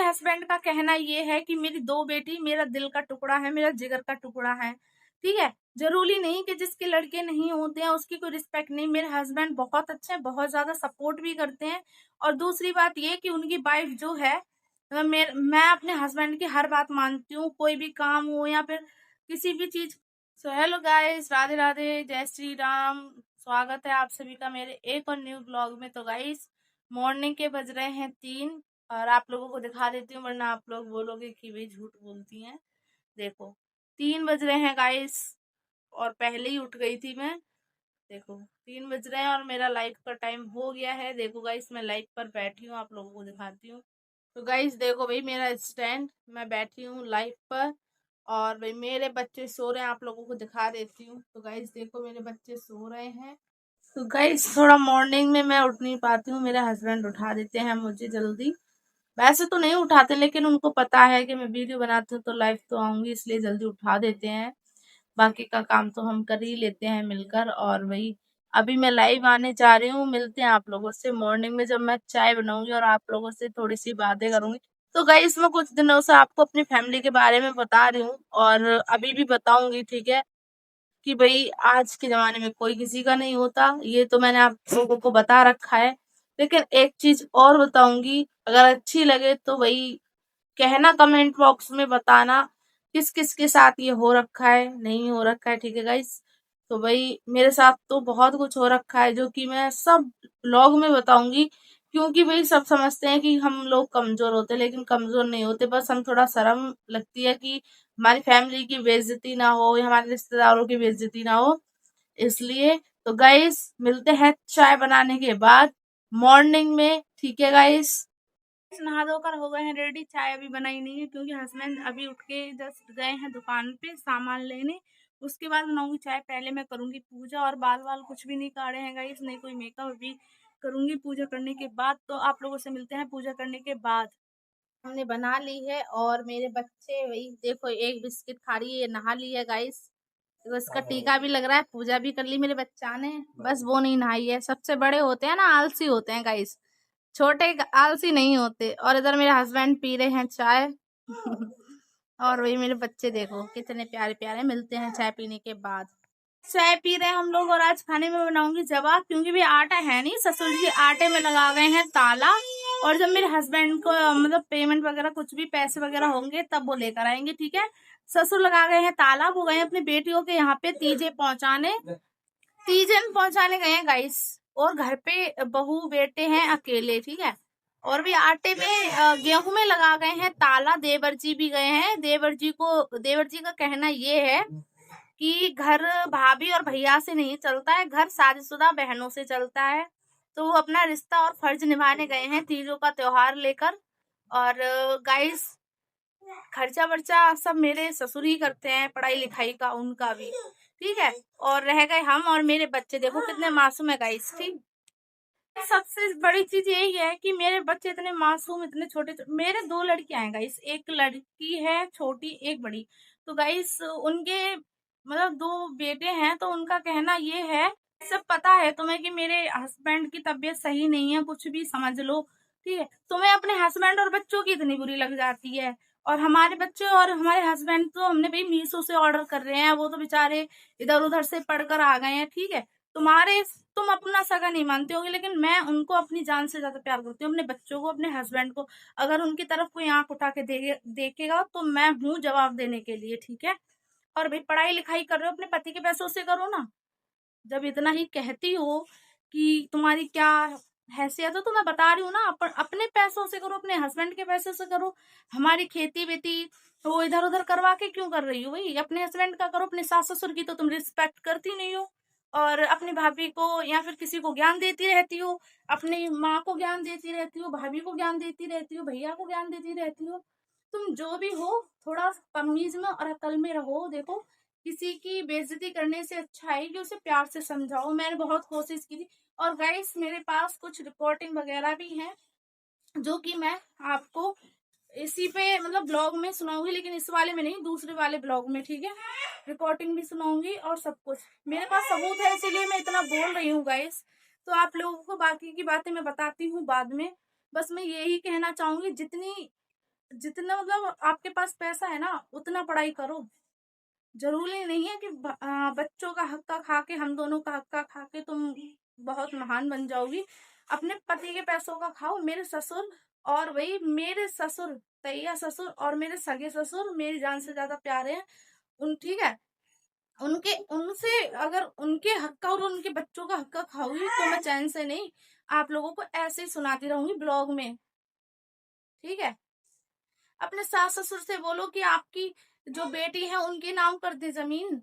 Husband का कहना ये है कि मेरी 2 बेटी मेरा दिल का टुकड़ा है, मेरा जिगर का टुकड़ा है, ठीक है? ज़रूरी नहीं कि जिसके लड़के नहीं होते हैं उसकी कोई रिस्पेक्ट नहीं। मेरे हस्बैंड बहुत अच्छे हैं, बहुत ज़्यादा सपोर्ट भी करते हैं और दूसरी बात ये कि उनकी वाइफ़ जो है मैं अपने हस्बैंड की हर बात मानती हूँ, कोई भी काम हो या फिर किसी भी चीज़। So hello guys, Radhe Radhe, जय श्री राम। स्वागत है आप सभी का मेरे एक और न्यू ब्लॉग में। तो गाइस मॉर्निंग के बज रहे हैं 3 और आप लोगों को दिखा देती हूँ वरना आप लोग बोलोगे कि भाई झूठ बोलती हैं। देखो 3 बज रहे हैं गाइस और पहले ही उठ गई थी मैं। देखो 3 बज रहे हैं और मेरा लाइव का टाइम हो गया है। देखो गाइस मैं लाइव पर बैठी हूँ, आप लोगों को दिखाती हूँ। तो गाइस देखो भाई मेरा स्टैंड, मैं बैठी हूँ लाइव पर और भाई मेरे बच्चे सो रहे हैं, आप लोगों को दिखा देती हूँ। तो गाइस देखो मेरे बच्चे सो रहे हैं। तो गाइस थोड़ा मॉर्निंग में मैं उठ नहीं पाती हूँ, मेरे हस्बैंड उठा देते हैं मुझे जल्दी। वैसे तो नहीं उठाते लेकिन उनको पता है कि मैं वीडियो बनाती हूँ तो लाइव तो आऊंगी, इसलिए जल्दी उठा देते हैं। बाकी का काम तो हम कर ही लेते हैं मिलकर। और वही अभी मैं लाइव आने जा रही हूँ, मिलते हैं आप लोगों से मॉर्निंग में जब मैं चाय बनाऊंगी और आप लोगों से थोड़ी सी बातें करूंगी। तो गाइस मैं कुछ दिनों से आपको अपनी फैमिली के बारे में बता रही हूँ और अभी भी बताऊंगी, ठीक है? कि भाई आज के ज़माने में कोई किसी का नहीं होता, ये तो मैंने आप लोगों को बता रखा है। लेकिन एक चीज़ और बताऊँगी, अगर अच्छी लगे तो वही कहना कमेंट बॉक्स में बताना, किस-किस के साथ ये हो रखा है, नहीं हो रखा है, ठीक है गाइस? तो भई मेरे साथ तो बहुत कुछ हो रखा है जो कि मैं सब व्लॉग में बताऊँगी, क्योंकि भई सब समझते हैं कि हम लोग कमज़ोर होते हैं, लेकिन कमज़ोर नहीं होते, बस हम थोड़ा शर्म लगती है कि हमारी फैमिली की बेइज़्ज़ती ना हो या हमारे रिश्तेदारों की बेइज़्ज़ती ना हो, इसलिए। तो गाइस मिलते हैं चाय बनाने के बाद मॉर्निंग में, ठीक है गाइस? नहा धोकर हो गए हैं रेडी, चाय अभी बनाई नहीं है क्योंकि हस्बैंड अभी उठ के जस्ट गए हैं दुकान पे सामान लेने। उसके बाद बनाऊंगी चाय, पहले मैं करूंगी पूजा और बाल वाल कुछ भी नहीं काढ़े हैं गाइस, नहीं कोई मेकअप भी करूंगी पूजा करने के बाद। तो आप लोगों से मिलते हैं पूजा करने के बाद। हमने बना ली है और मेरे बच्चे वही देखो एक बिस्किट खा रही है, नहा ली है गाइस। तो इसका टीका भी लग रहा है, पूजा भी कर ली मेरे बच्चा ने, बस वो नहीं नहाई है। सबसे बड़े होते हैं ना आलसी होते हैं गाइस, छोटे आलसी नहीं होते। और इधर मेरे हस्बैंड पी रहे हैं चाय और वही मेरे बच्चे देखो कितने प्यारे प्यारे। मिलते हैं चाय पीने के बाद। चाय पी रहे हैं हम लोग और आज खाने में बनाऊंगी जवा, क्योंकि भी आटा है नहीं, ससुर जी आटे में लगा गए हैं ताला। और जब मेरे हस्बैंड को मतलब पेमेंट वगैरह कुछ भी पैसे वगैरह होंगे तब वो लेकर आएंगे, ठीक है? ससुर लगा गए हैं ताला, वो गए अपनी बेटियों के यहाँ पे तीजन पहुंचाने गए हैं गाइस। और घर पे बहू बेटे हैं अकेले, ठीक है? और भी आटे में गेहूं में लगा गए हैं ताला। देवर जी भी गए हैं, देवर जी का कहना ये है कि घर भाभी और भैया से नहीं चलता है, घर शादीशुदा बहनों से चलता है। तो वो अपना रिश्ता और फर्ज निभाने गए हैं तीजों का त्योहार लेकर। और गाइस खर्चा वर्चा सब मेरे ससुर ही करते हैं, पढ़ाई लिखाई का उनका भी, ठीक है? और रह गए हम और मेरे बच्चे, देखो कितने मासूम है गाइस, ठीक। सबसे बड़ी चीज यही है कि मेरे बच्चे इतने मासूम, इतने छोटे मेरे 2 लड़कियां हैं गाइस, एक लड़की है छोटी, एक बड़ी। तो गाइस उनके मतलब 2 बेटे हैं, तो उनका कहना ये है, सब पता है तुम्हें कि मेरे हस्बैंड की तबीयत सही नहीं है, कुछ भी समझ लो, ठीक है? तुम्हें अपने हस्बैंड और बच्चों की इतनी बुरी लग जाती है। और हमारे बच्चे और हमारे हस्बैंड तो हमने भाई मीशो से ऑर्डर कर रहे हैं, वो तो बेचारे इधर उधर से पढ़कर आ गए हैं, ठीक है? तुम अपना सगा नहीं मानते होगे, लेकिन मैं उनको अपनी जान से ज्यादा प्यार करती हूँ, अपने बच्चों को, अपने हस्बैंड को। अगर उनकी तरफ कोई आंख उठा के देखेगा तो मैं हूँ जवाब देने के लिए, ठीक है? और भाई पढ़ाई लिखाई कर रहे हो अपने पति के पैसों से करो ना। जब इतना ही कहती हो कि तुम्हारी क्या हैसियत है तो मैं बता रही हूँ ना, अपने पैसों से करो, अपने हस्बैंड के पैसों से करो। हमारी खेती वेती वो इधर उधर करवा के क्यों कर रही हो? भाई अपने हस्बैंड का करो, अपने सास ससुर की तो तुम रिस्पेक्ट करती नहीं हो। और अपनी भाभी को या फिर किसी को ज्ञान देती रहती हो, अपनी माँ को ज्ञान देती रहती हो, भाभी को ज्ञान देती रहती हो, भैया को ज्ञान देती रहती हो। तुम जो भी हो थोड़ा तमीज में और अकल में रहो। देखो किसी की बेइज्जती करने से अच्छा है कि उसे प्यार से समझाओ। मैंने बहुत कोशिश की थी। और गाइस मेरे पास कुछ रिकॉर्डिंग वगैरह भी हैं जो कि मैं आपको इसी पे मतलब ब्लॉग में सुनाऊंगी, लेकिन इस वाले में नहीं, दूसरे वाले ब्लॉग में, ठीक है? रिकॉर्डिंग भी सुनाऊंगी और सब कुछ मेरे पास सबूत है, इसीलिए मैं इतना बोल रही हूँ गाइस। तो आप लोगों को बाकी की बातें मैं बताती हूँ बाद में। बस मैं यही कहना चाहूंगी, जितनी जितना मतलब आपके पास पैसा है ना उतना पढ़ाई करो। जरूरी नहीं है कि बच्चों का हक्का खा के, हम दोनों का हक्का खा के तुम बहुत महान बन जाओगी। अपने पति के पैसों का खाओ। मेरे ससुर, और वही मेरे ससुर, तैया ससुर और मेरे सगे ससुर मेरी जान से ज्यादा प्यारे हैं। ठीक है, उनके उनसे अगर उनके हक्का और उनके बच्चों का हक्का खाऊंगी तो मैं चैन से नहीं आप लोगों को ऐसे ही सुनाती रहूंगी ब्लॉग में। ठीक है, अपने सास ससुर से बोलो कि आपकी जो बेटी है उनके नाम कर दे जमीन।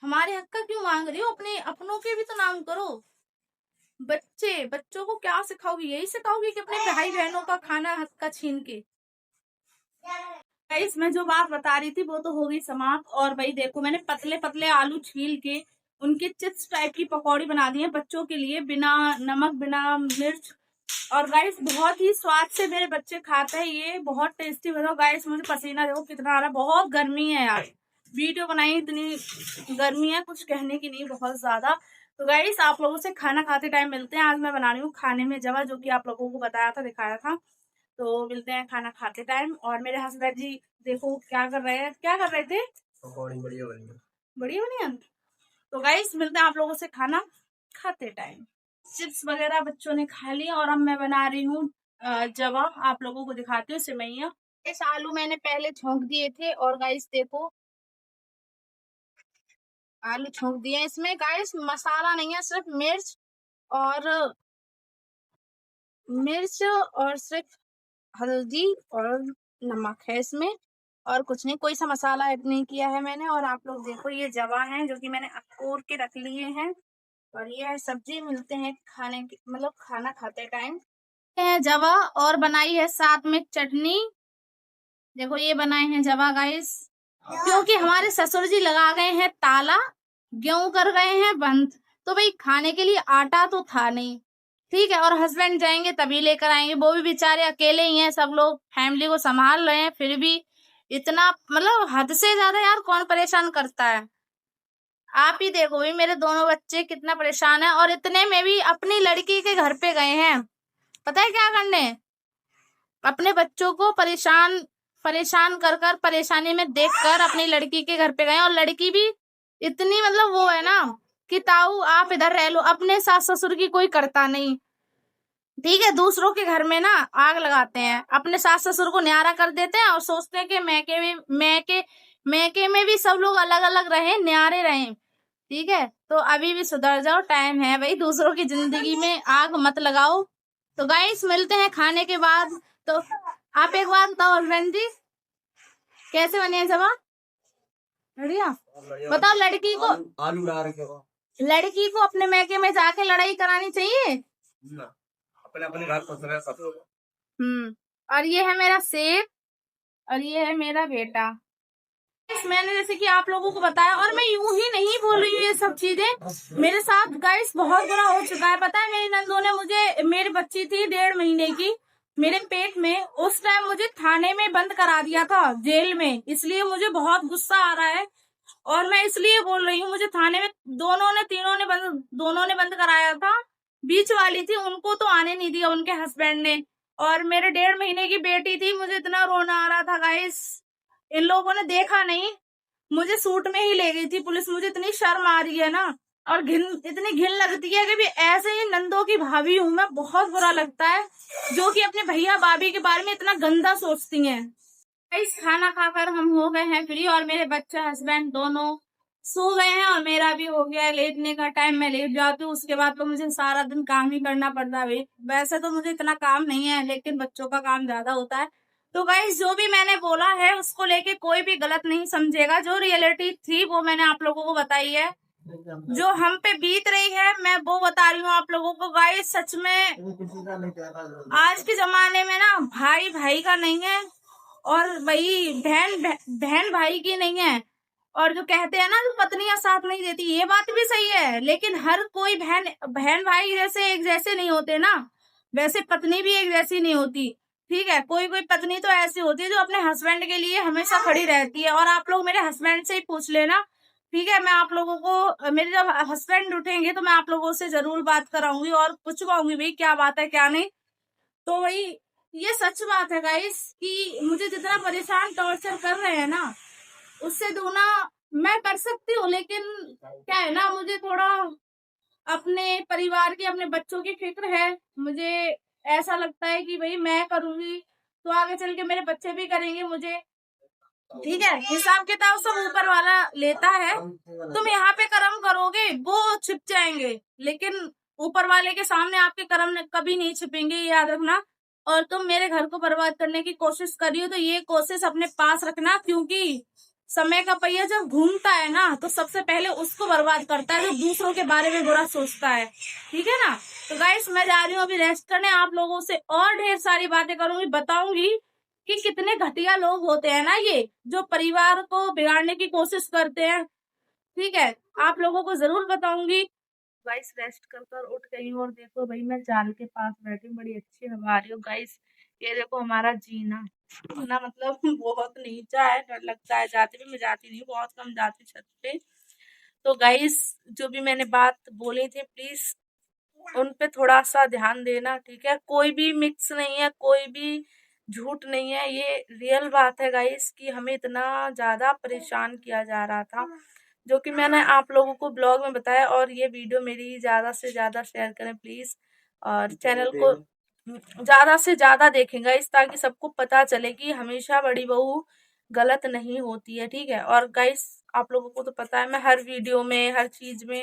हमारे हक का क्यों मांग रही हो? अपने अपनों के भी तो नाम करो। बच्चों को क्या सिखाओगी? यही सिखाओगी कि अपने भाई बहनों का खाना हक का छीन के। गाइस, मैं जो बात बता रही थी वो तो हो गई समाप्त। और भाई देखो, मैंने पतले पतले आलू छील के उनके चिप्स टाइप की पकौड़ी बना दी है बच्चों के लिए, बिना नमक बिना मिर्च। और गाइस बहुत ही स्वाद से मेरे बच्चे खाते हैं, ये बहुत टेस्टी बना। गाइस मुझे पसीना देखो कितना आ रहा है, बहुत गर्मी है यार। वीडियो बनाई इतनी गर्मी है कुछ कहने की नहीं, बहुत ज्यादा। तो गाइस आप लोगों से खाना खाते टाइम मिलते हैं। आज मैं बना रही हूँ खाने में जवा, जो कि आप लोगों को बताया था, दिखाया था। तो मिलते हैं खाना खाते टाइम। और मेरे हस्बैंड जी देखो क्या कर रहे हैं, क्या कर रहे थे? पकौड़ी बढ़िया बनी है, बढ़िया बनी है। तो गाइस मिलते हैं आप लोगों से खाना खाते टाइम। चिप्स वगैरह बच्चों ने खा लिया और अब मैं बना रही हूँ जवा। आप लोगों को दिखाती हूँ सिमैया। इस आलू मैंने पहले छोंक दिए थे और गाइस देखो आलू छोंक दिए। इसमें गाइस मसाला नहीं है, सिर्फ और मिर्च और सिर्फ हल्दी और नमक है इसमें, और कुछ नहीं, कोई सा मसाला ऐड नहीं किया है मैंने। और आप लोग देखो ये जवा है जो कि मैंने अकोर के रख लिए हैं, और ये है सब्जी। मिलते हैं खाने की मतलब खाना खाते टाइम। है जवा और बनाई है साथ में चटनी। देखो ये बनाए हैं जवा गाइस, क्योंकि हमारे ससुर जी लगा गए हैं ताला, गेहूं कर गए हैं बंद, तो भाई खाने के लिए आटा तो था नहीं। ठीक है, और हस्बैंड जाएंगे तभी लेकर आएंगे, वो भी बेचारे अकेले ही हैं, सब लोग फैमिली को संभाल रहे हैं, फिर भी इतना मतलब हद से ज्यादा यार कौन परेशान करता है। आप ही देखो भाई मेरे दोनों बच्चे कितना परेशान है, और इतने में भी अपनी लड़की के घर पे गए हैं, पता है क्या करने? अपने बच्चों को परेशान परेशान कर कर परेशानी में देखकर अपनी लड़की के घर पे गए, और लड़की भी इतनी मतलब वो है ना कि ताऊ आप इधर रह लो, अपने सास ससुर की कोई करता नहीं। ठीक है, दूसरों के घर में ना आग लगाते हैं, अपने सास ससुर को न्यारा कर देते हैं और सोचते हैं कि मैके में भी सब लोग अलग अलग रहे, न्यारे रहे। ठीक है, तो अभी भी सुधर जाओ, टाइम है भाई, दूसरों की जिंदगी में आग मत लगाओ। तो गाइस मिलते हैं खाने के बाद। तो आप एक बात बताओ हस्बैंड जी, कैसे बने हैं जवा? बढ़िया। बताओ लड़की को आलू डाल रखे हो, लड़की को अपने मैके में जाके लड़ाई करानी चाहिए ना, अपने अपने घर पर सब। और ये है मेरा सेब और ये है मेरा बेटा। मैंने जैसे कि आप लोगों को बताया, और मैं यूं ही नहीं बोल रही हूँ ये सब चीजें, मेरे साथ गाइस बहुत बुरा हो चुका है। पता है मेरी नंदों ने मुझे, मेरी बच्ची थी 1.5 महीने की मेरे पेट में, उस टाइम मुझे थाने में बंद करा दिया था, जेल में। इसलिए मुझे बहुत गुस्सा आ रहा है और मैं इसलिए बोल रही हूँ। मुझे थाने में दोनों ने बंद कराया था। बीच वाली थी उनको तो आने नहीं दिया उनके हस्बैंड ने, और मेरे 1.5 महीने की बेटी थी, मुझे इतना रोना आ रहा था गाइस। इन लोगों ने देखा नहीं, मुझे सूट में ही ले गई थी पुलिस। मुझे इतनी शर्म आ रही है ना, और इतनी घिन लगती है कि भी ऐसे ही नंदों की भाभी हूं मैं। बहुत बुरा लगता है जो कि अपने भैया भाभी के बारे में इतना गंदा सोचती हैं। इस खाना खाकर हम हो गए हैं फ्री, और मेरे बच्चे हस्बैंड दोनों सो गए हैं, और मेरा भी हो गया है लेटने का टाइम। मैं लेट जाती हूँ, उसके बाद तो मुझे सारा दिन काम ही करना पड़ता है। वैसे तो मुझे इतना काम नहीं है, लेकिन बच्चों का काम ज्यादा होता है। तो गाइस जो भी मैंने बोला है उसको लेके कोई भी गलत नहीं समझेगा, जो रियलिटी थी वो मैंने आप लोगों को बताई है, जो हम पे बीत रही है मैं वो बता रही हूँ आप लोगों को। गाइस सच में आज के जमाने में ना भाई भाई का नहीं है, और वही बहन भाई की नहीं है। और जो कहते हैं ना जो पत्नियां साथ नहीं देती, ये बात भी सही है, लेकिन हर कोई बहन भाई जैसे एक जैसे नहीं होते ना, वैसे पत्नी भी एक जैसी नहीं होती। ठीक है, कोई कोई पत्नी तो ऐसी होती है जो अपने हस्बैंड के लिए हमेशा खड़ी रहती है। और आप लोग मेरे हस्बैंड से ही पूछ लेना, ठीक है? मैं आप लोगों को, मेरे जब हस्बैंड उठेंगे तो मैं आप लोगों से जरूर बात कराऊंगी और पूछवाऊंगी भाई क्या बात है क्या नहीं। तो वही ये सच बात है गाइस कि मुझे जितना परेशान टॉर्चर कर रहे हैं ना, उससे दूना मैं कर सकती हूँ, लेकिन क्या है ना, मुझे थोड़ा अपने परिवार की, अपने बच्चों की फिक्र है। मुझे ऐसा लगता है कि भाई मैं करूंगी तो आगे चल के मेरे बच्चे भी करेंगे मुझे। ठीक है, हिसाब किताब सब ऊपर वाला लेता है। तुम यहाँ पे कर्म करोगे वो छिप जाएंगे, लेकिन ऊपर वाले के सामने आपके कर्म कभी नहीं छिपेंगे, ये याद रखना। और तुम मेरे घर को बर्बाद करने की कोशिश करी हो तो ये कोशिश अपने पास रखना, क्योंकि समय का पहिया जब घूमता है ना तो सबसे पहले उसको बर्बाद करता है जो दूसरों के बारे में बुरा सोचता है। ठीक है ना। तो गाइस मैं जा रही हूँ अभी रेस्ट करने, आप लोगों से और ढेर सारी बातें करूंगी, बताऊंगी कि कितने घटिया लोग होते हैं ना ये, जो परिवार को बिगाड़ने की कोशिश करते हैं। ठीक है, आप लोगों को जरूर बताऊंगी। गाइस रेस्ट कर कर उठ गई हूँ और देखो भाई मैं जाल के पास बैठी हूँ, बड़ी अच्छी हवा आ रही हूँ गाइस। ये देखो हमारा जीना ना, मतलब बहुत नीचा है, डर लगता है जाते भी, मैं जाती नहीं, बहुत कम जाती छत पे। तो गाइस जो भी मैंने बात बोली थी प्लीज उन पे थोड़ा सा ध्यान देना, ठीक है। कोई भी मिक्स नहीं है, कोई भी झूठ नहीं है, ये रियल बात है गाइस कि हमें इतना ज्यादा परेशान किया जा रहा था, जो कि मैंने आप लोगों को ब्लॉग में बताया। और ये वीडियो मेरी ज्यादा से ज्यादा शेयर करें प्लीज, और चैनल को ज्यादा से ज्यादा देखेंगे इस, ताकि सबको पता चले कि हमेशा बड़ी बहू गलत नहीं होती है। ठीक है। और गाइस आप लोगों को तो पता है मैं हर वीडियो में हर चीज में,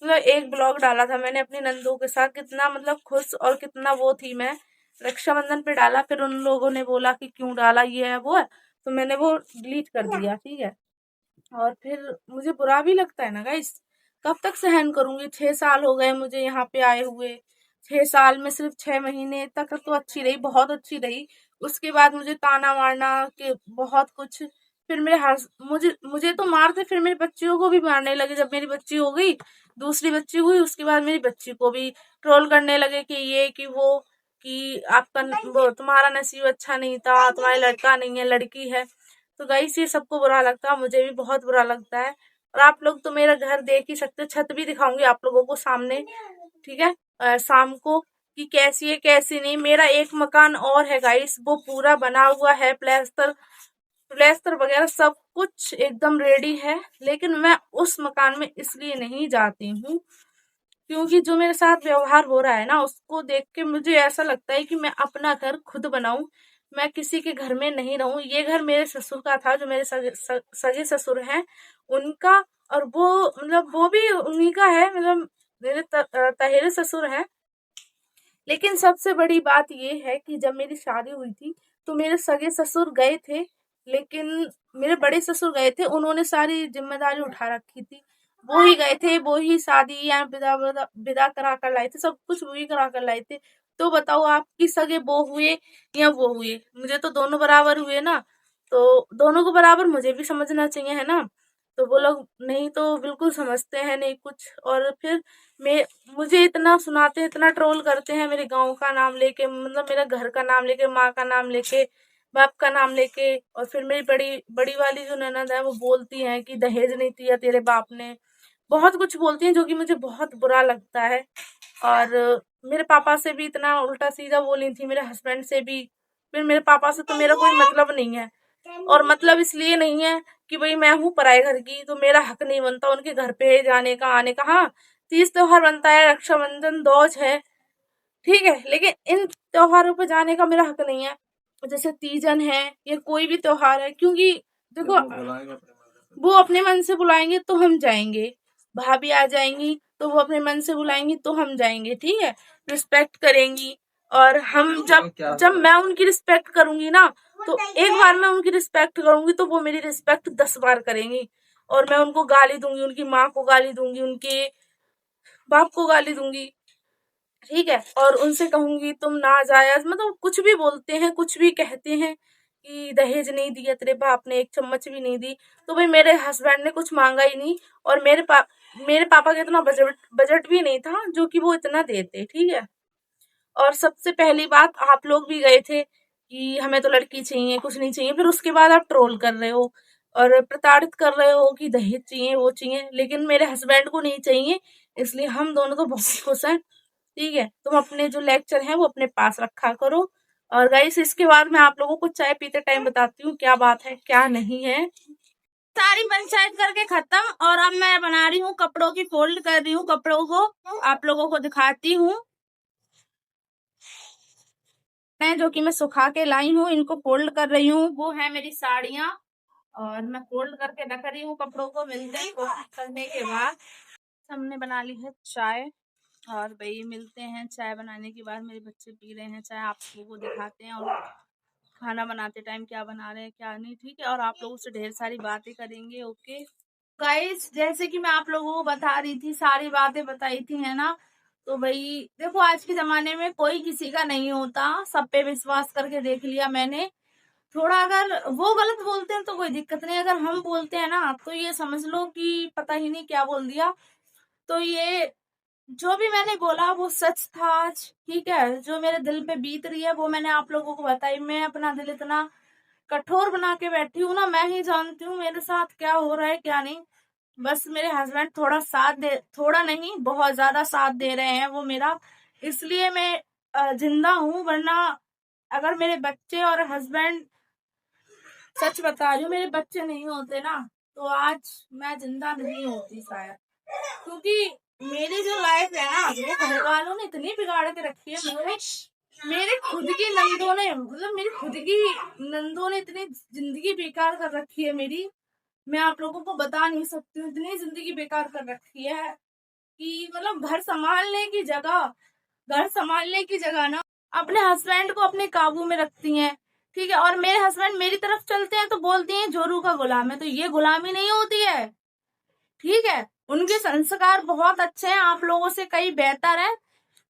मतलब एक ब्लॉग डाला था मैंने अपनी नंदों के साथ, कितना मतलब खुश और कितना वो थी मैं, रक्षाबंधन पे डाला, फिर उन लोगों ने बोला कि क्यों डाला, ये है वो है, तो मैंने वो डिलीट कर दिया। ठीक है। और फिर मुझे बुरा भी लगता है ना गाइस, कब तक सहन करूंगी, 6 साल हो गए मुझे यहाँ पे आए हुए, 6 साल में सिर्फ 6 महीने तक तो अच्छी रही, बहुत अच्छी रही। उसके बाद मुझे ताना मारना कि बहुत कुछ, फिर मेरे हस मुझे मुझे तो मारते, फिर मेरी बच्चियों को भी मारने लगे। जब मेरी बच्ची हो गई, दूसरी बच्ची हुई, उसके बाद मेरी बच्ची को भी ट्रोल करने लगे कि ये कि वो, कि आपका वो तुम्हारा नसीब अच्छा नहीं था, तुम्हारा लड़का नहीं है लड़की है। तो गाइस ये सबको बुरा लगता है, मुझे भी बहुत बुरा लगता है। और आप लोग तो मेरा घर देख ही सकते हो, छत भी दिखाऊंगी आप लोगों को सामने। ठीक है। शाम को कि कैसी है कैसी नहीं। मेरा एक मकान और है गाइस, वो पूरा बना हुआ है, प्लास्टर प्लास्टर वगैरह सब कुछ एकदम रेडी है, लेकिन मैं उस मकान में इसलिए नहीं जाती हूँ क्योंकि जो मेरे साथ व्यवहार हो रहा है ना, उसको देख के मुझे ऐसा लगता है कि मैं अपना घर खुद बनाऊं, मैं किसी के घर में नहीं रहूं। ये घर मेरे ससुर का था, जो मेरे सगे ससुर हैं उनका, और वो मतलब वो भी उन्हीं का है, मतलब मेरे तहेरे ससुर हैं। लेकिन सबसे बड़ी बात ये है कि जब मेरी शादी हुई थी तो मेरे सगे ससुर गए थे, लेकिन मेरे बड़े ससुर गए थे, उन्होंने सारी जिम्मेदारी उठा रखी थी। वो ही गए थे, वो ही शादी या विदा विदा विदा करा कर लाए थे, सब कुछ वही करा कर लाए थे। तो बताओ आपकी सगे वो हुए या वो हुए, मुझे तो दोनों बराबर हुए ना। तो दोनों को बराबर मुझे भी समझना चाहिए, है ना। तो वो लोग नहीं तो बिल्कुल समझते हैं नहीं कुछ, और फिर मैं मुझे इतना सुनाते हैं, इतना ट्रोल करते हैं मेरे गांव का नाम लेके, मतलब मेरा घर का नाम लेके, माँ का नाम लेके, बाप का नाम लेके। और फिर मेरी बड़ी बड़ी वाली जो ननद है वो बोलती है कि दहेज नहीं दिया तेरे बाप ने, बहुत कुछ बोलती हैं, जो कि मुझे बहुत बुरा लगता है। और मेरे पापा से भी इतना उल्टा सीधा बोली थी, मेरे हस्बैंड से भी। फिर मेरे पापा से तो मेरा कोई मतलब नहीं है, और मतलब इसलिए नहीं है कि भाई मैं हूँ पराए घर की, तो मेरा हक नहीं बनता उनके घर पे जाने का आने का। हाँ, तीज त्योहार बनता है, रक्षाबंधन दोज है, ठीक है, लेकिन इन त्योहारों पे जाने का मेरा हक नहीं है। जैसे तीजन है या कोई भी त्योहार है, क्योंकि देखो वो अपने मन से बुलाएंगे तो हम जाएंगे, भाभी आ जाएंगी तो वो अपने मन से बुलाएंगी तो हम जाएंगे। ठीक है, रिस्पेक्ट करेंगी। और हम जब जब मैं उनकी रिस्पेक्ट करूंगी ना, तो एक बार मैं उनकी रिस्पेक्ट करूंगी तो वो मेरी रिस्पेक्ट 10 बार करेंगी। और मैं उनको गाली दूंगी, उनकी माँ को गाली दूंगी, उनके बाप को गाली दूंगी। ठीक है, और उनसे कहूंगी तुम नाजायज, मतलब कुछ भी बोलते हैं, कुछ भी कहते हैं कि दहेज नहीं दिया तेरे बाप ने, एक चम्मच भी नहीं दी। तो भाई मेरे हस्बैंड ने कुछ मांगा ही नहीं, और मेरे पापा का इतना बजट बजट भी नहीं था जो कि वो इतना देते। ठीक है। और सबसे पहली बात, आप लोग भी गए थे कि हमें तो लड़की चाहिए, कुछ नहीं चाहिए, फिर उसके बाद आप ट्रोल कर रहे हो और प्रताड़ित कर रहे हो कि दहेज चाहिए वो चाहिए, लेकिन मेरे हस्बैंड को नहीं चाहिए, इसलिए हम दोनों तो बहुत खुश हैं। ठीक है, तुम अपने जो लेक्चर हैं वो अपने पास रखा करो, और गाइस इसके बाद मैं आप लोगों को चाय पीते टाइम बताती हूँ क्या बात है क्या नहीं है। सारी पंचायत करके खत्म, और अब मैं बना रही हूँ कपड़ों की, फोल्ड कर रही हूँ कपड़ों को, आप लोगों को दिखाती हूँ जो कि मैं सुखा के लाई हूँ, इनको फोल्ड कर रही हूँ। वो है मेरी साड़ियाँ, और मैं फोल्ड करके रख रही हूँ कपड़ों को। मिलते हैं फोल्ड करने के बाद। हमने बना ली है चाय, और भाई मिलते हैं चाय बनाने के बाद। मेरे बच्चे पी रहे हैं चाय, आप लोगों को दिखाते हैं, और खाना बनाते टाइम क्या बना रहे हैं क्या नहीं, ठीक है। और आप लोगों से ढेर सारी बातें करेंगे। ओके गाइस, जैसे कि मैं आप लोगों को बता रही थी, सारी बातें बताई थी है ना। तो भाई देखो, आज के जमाने में कोई किसी का नहीं होता, सब पे विश्वास करके देख लिया मैंने। थोड़ा अगर वो गलत बोलते हैं तो कोई दिक्कत नहीं, अगर हम बोलते हैं ना तो ये समझ लो कि पता ही नहीं क्या बोल दिया। तो ये जो भी मैंने बोला वो सच था आज, ठीक है। जो मेरे दिल पे बीत रही है वो मैंने आप लोगों को बताई। मैं अपना दिल इतना कठोर बना के बैठी हूँ ना, मैं ही जानती हूँ मेरे साथ क्या हो रहा है क्या नहीं। बस मेरे हस्बैंड थोड़ा साथ दे, थोड़ा नहीं बहुत ज्यादा साथ दे रहे हैं वो मेरा, इसलिए मैं जिंदा हूँ। वरना अगर मेरे बच्चे और हस्बैंड, सच बता रही हूँ, मेरे बच्चे नहीं होते ना तो आज मैं जिंदा नहीं होती शायद। क्योंकि मेरी जो लाइफ है ना, मेरे घर वालों ने इतनी बिगाड़ के रखी है। मेरे खुद की नंदों ने, मतलब मेरी खुद की नंदों ने इतनी जिंदगी बेकार कर रखी है मेरी, मैं आप लोगों को बता नहीं सकती हूँ। इतनी जिंदगी बेकार कर रखी है कि मतलब घर संभालने की जगह ना अपने हस्बैंड को अपने काबू में रखती हैं, ठीक है। और मेरे हस्बैंड मेरी तरफ चलते हैं तो बोलती हैं जोरू का गुलाम है, तो ये गुलामी नहीं होती है, ठीक है। उनके संस्कार बहुत अच्छे हैं, आप लोगों से कई बेहतर है।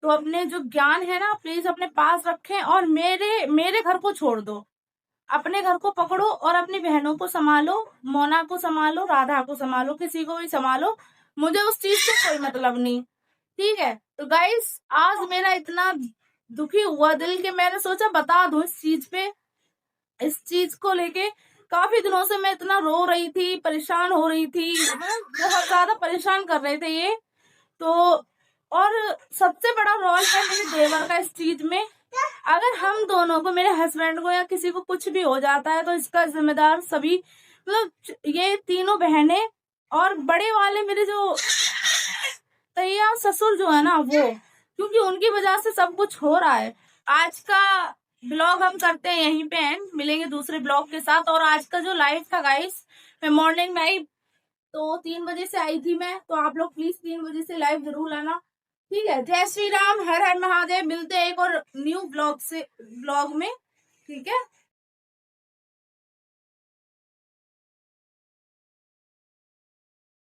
तो अपने जो ज्ञान है ना प्लीज अपने पास रखें, और मेरे मेरे घर को छोड़ दो, अपने घर को पकड़ो और अपनी बहनों को संभालो, मोना को संभालो, राधा को संभालो, किसी को भी संभालो, मुझे उस चीज से कोई मतलब नहीं, ठीक है। तो गाइस आज मेरा इतना दुखी हुआ दिल के मैंने सोचा बता दूं इस चीज को लेके। काफी दिनों से मैं इतना रो रही थी, परेशान हो रही थी, बहुत ज्यादा परेशान कर रहे थे ये तो। और सबसे बड़ा रोल है मेरे देवर का इस चीज में। अगर हम दोनों को, मेरे हस्बैंड को या किसी को कुछ भी हो जाता है तो इसका जिम्मेदार सभी, मतलब ये तीनों बहनें और बड़े वाले मेरे जो तैया ससुर जो है ना वो, क्योंकि उनकी वजह से सब कुछ हो रहा है। आज का ब्लॉग हम करते हैं यहीं पे एंड, मिलेंगे दूसरे ब्लॉग के साथ। और आज का जो लाइव था गाइस, मैं मॉर्निंग में आई तो 3 बजे से आई थी मैं, तो आप लोग प्लीज 3 बजे से लाइव जरूर आना, ठीक है। जय श्री राम, हर हर महादेव। मिलते हैं एक और न्यू ब्लॉग में, ठीक है।